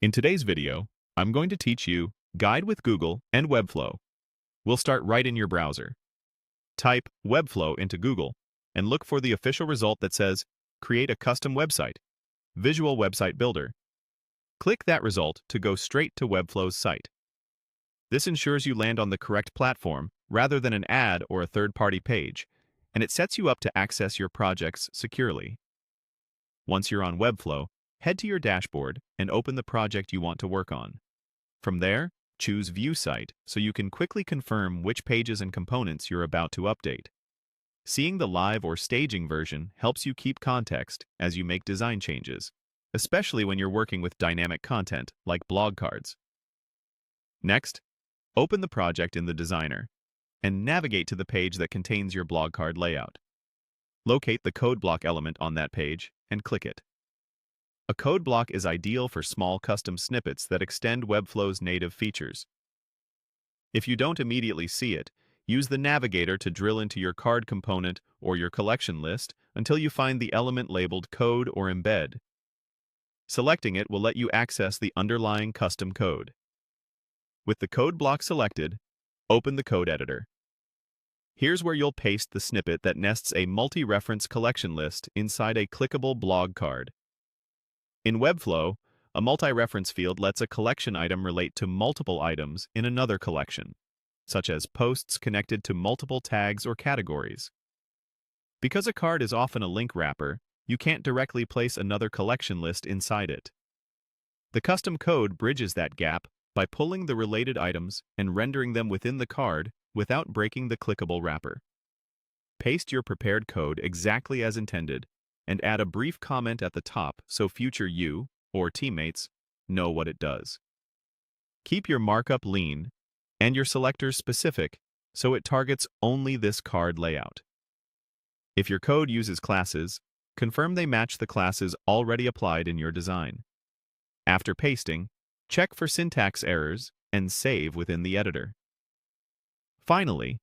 In today's video, I'm going to teach you Guide with Google and Webflow. We'll start right in your browser. Type Webflow into Google and look for the official result that says Create a custom website, Visual Website Builder. Click that result to go straight to Webflow's site. This ensures you land on the correct platform rather than an ad or a third-party page, and it sets you up to access your projects securely. Once you're on Webflow, head to your dashboard and open the project you want to work on. From there, choose View Site so you can quickly confirm which pages and components you're about to update. Seeing the live or staging version helps you keep context as you make design changes, especially when you're working with dynamic content like blog cards. Next, open the project in the Designer and navigate to the page that contains your blog card layout. Locate the code block element on that page and click it. A code block is ideal for small custom snippets that extend Webflow's native features. If you don't immediately see it, use the navigator to drill into your card component or your collection list until you find the element labeled Code or Embed. Selecting it will let you access the underlying custom code. With the code block selected, open the code editor. Here's where you'll paste the snippet that nests a multi-reference collection list inside a clickable blog card. In Webflow, a multi-reference field lets a collection item relate to multiple items in another collection, such as posts connected to multiple tags or categories. Because a card is often a link wrapper, you can't directly place another collection list inside it. The custom code bridges that gap by pulling the related items and rendering them within the card without breaking the clickable wrapper. Paste your prepared code exactly as intended and add a brief comment at the top so future you, or teammates, know what it does. Keep your markup lean and your selectors specific so it targets only this card layout. If your code uses classes, confirm they match the classes already applied in your design. After pasting, check for syntax errors and save within the editor. Finally,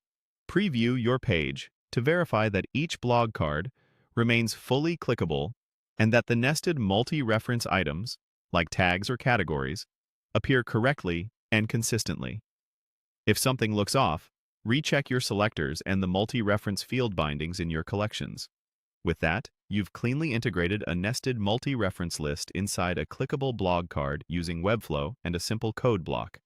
preview your page to verify that each blog card remains fully clickable and that the nested multi-reference items, like tags or categories, appear correctly and consistently. If something looks off, recheck your selectors and the multi-reference field bindings in your collections. With that, you've cleanly integrated a nested multi-reference list inside a clickable blog card using Webflow and a simple code block.